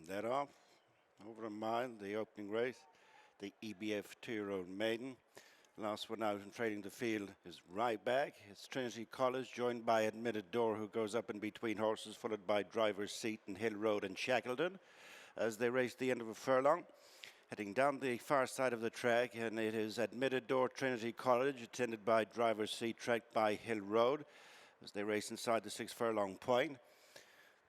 Led off over a mile, the opening race, the EBF 2-year-old Maiden. Last one out and trading the field is Ryback. It's Trinity College, joined by Admitted Door, who goes up in between horses, followed by Driver's Seat and Hill Road and Shackleton, as they race the end of a furlong. Heading down the far side of the track, and it is Admitted Door, Trinity College, attended by Driver's Seat, tracked by Hill Road, as they race inside the 6 furlong point.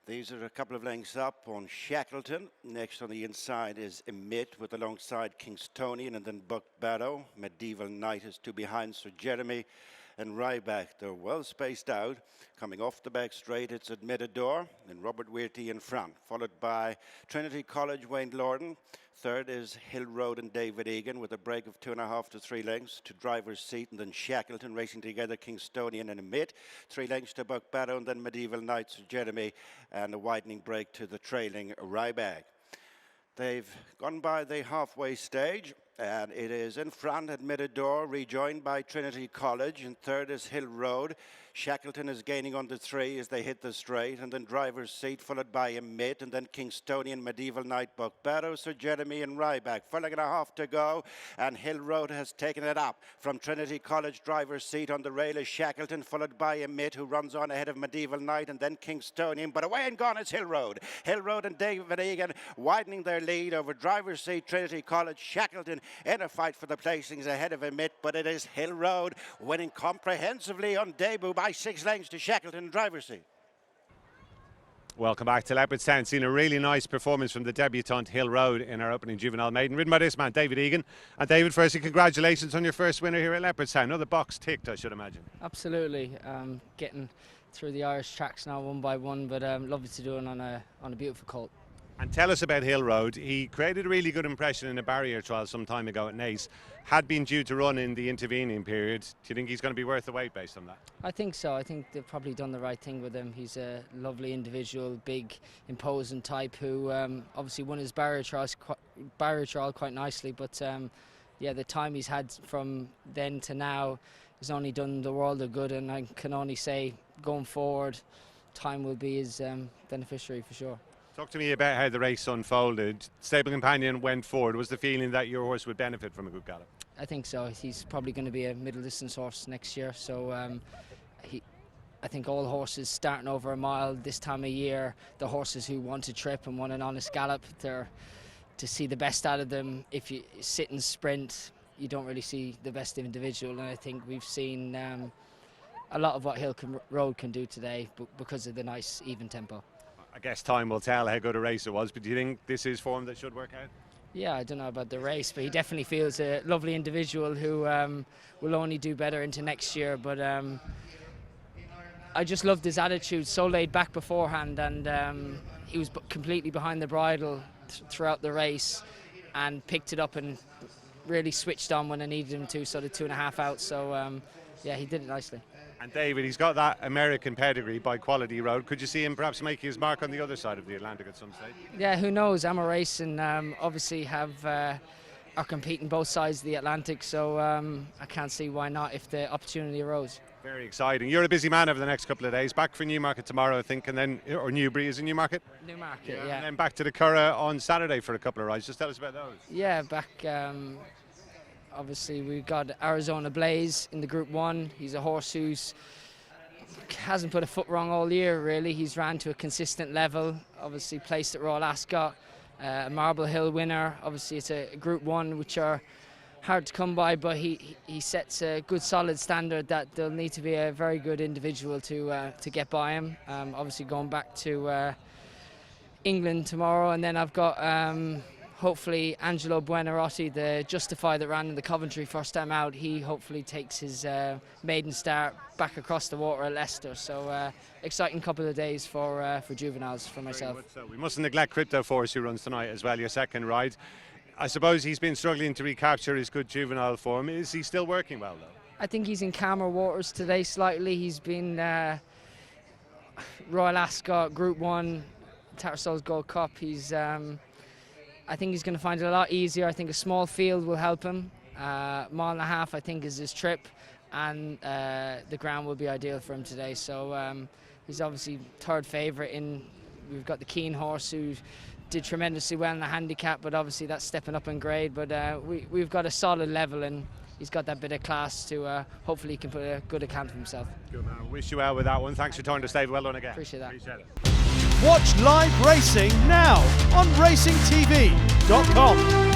These are a couple of lengths up on Shackleton. Next on the inside is Emit, with alongside Kingstonian, and then Buck Barrow. Medieval Knight is two behind Sir Jeremy and Ryback. They're well spaced out. Coming off the back straight, it's Admitted Door, and Robert Weirty in front, followed by Trinity College, Wayne Lorden. Third is Hill Road and David Egan, with a break of 2.5 to 3 lengths to Driver's Seat, and then Shackleton racing together, Kingstonian and Emit. 3 lengths to Buck Barrow, and then Medieval Knight, Sir Jeremy, and a widening break to the trailing Ryback. They've gone by the halfway stage, and it is in front, Admitted Door, rejoined by Trinity College, and third is Hill Road. Shackleton is gaining on the 3 as they hit the straight, and then Driver's Seat, followed by Emit, and then Kingstonian, Medieval Knight, Buck Barrow, Sir Jeremy and Ryback. 4.5 to go, and Hill Road has taken it up from Trinity College. Driver's Seat on the rail is Shackleton, followed by Emit, who runs on ahead of Medieval Knight, and then Kingstonian, but away and gone is Hill Road. Hill Road and David Egan widening their lead over Driver's Seat, Trinity College. Shackleton in a fight for the placings ahead of Emit, but it is Hill Road winning comprehensively on debut by 6 lengths to Shackleton and Driver's Seat. Welcome back to Leopardstown. Seen a really nice performance from the debutant Hill Road in our opening juvenile maiden, ridden by this man, David Egan. And David, firstly, congratulations on your first winner here at Leopardstown. Another box ticked, I should imagine. Absolutely. Getting through the Irish tracks now one by one, but lovely to do it on a beautiful colt. And tell us about Hill Road. He created a really good impression in a barrier trial some time ago at Naas. Had been due to run in the intervening period. Do you think he's going to be worth the wait based on that? I think so. I think they've probably done the right thing with him. He's a lovely individual, big, imposing type who obviously won his barrier trial quite nicely. But yeah, the time he's had from then to now has only done the world of good. And I can only say, going forward, time will be his beneficiary for sure. Talk to me about how the race unfolded. Stable Companion went forward. Was the feeling that your horse would benefit from a good gallop? I think so. He's probably going to be a middle distance horse next year. So I think all horses starting over a mile this time of year, the horses who want to trip and want an honest gallop, to see the best out of them. If you sit and sprint, you don't really see the best individual. And I think we've seen a lot of what Hill Road can do today because of the nice even tempo. I guess time will tell how good a race it was, but do you think this is form that should work out? Yeah, I don't know about the race, but he definitely feels a lovely individual who will only do better into next year. But I just loved his attitude, so laid back beforehand, and he was completely behind the bridle throughout the race and picked it up and really switched on when I needed him to, sort of 2.5 out. So yeah, he did it nicely. And David, he's got that American pedigree by Quality Road. Could you see him perhaps making his mark on the other side of the Atlantic at some stage? Yeah, who knows? Amo Racing obviously are competing both sides of the Atlantic, so I can't see why not if the opportunity arose. Very exciting. You're a busy man over the next couple of days. Back for Newmarket tomorrow, I think, and then, or Newbury, is it Newmarket? Newmarket, yeah. And then back to the Curragh on Saturday for a couple of rides. Just tell us about those. Yeah, back. Obviously, we've got Arizona Blaze in the Group 1. He's a horse who hasn't put a foot wrong all year, really. He's ran to a consistent level. Obviously, placed at Royal Ascot, a Marble Hill winner. Obviously, it's a Group 1, which are hard to come by, but he sets a good, solid standard that there'll need to be a very good individual to get by him. Obviously, going back to England tomorrow, and then I've got... hopefully Angelo Buonarroti, the Justify that ran in the Coventry first time out, he hopefully takes his maiden start back across the water at Leicester. So exciting couple of days for juveniles for myself. So we mustn't neglect Crypto Force, who runs tonight as well, your second ride. I suppose he's been struggling to recapture his good juvenile form. Is he still working well though? I think he's in calmer waters today slightly. He's been Royal Ascot, Group 1, Tattersalls Gold Cup. I think he's going to find it a lot easier. I think a small field will help him. 1.5 miles, I think, is his trip, and the ground will be ideal for him today. So he's obviously third favourite in. We've got the Keen horse, who did tremendously well in the handicap, but obviously that's stepping up in grade. But we've got a solid level, and he's got that bit of class to hopefully he can put a good account for himself. Good man. Wish you well with that one. Thanks for joining us, David. Well done again. Appreciate that. Appreciate it. Watch live racing now on racingtv.com.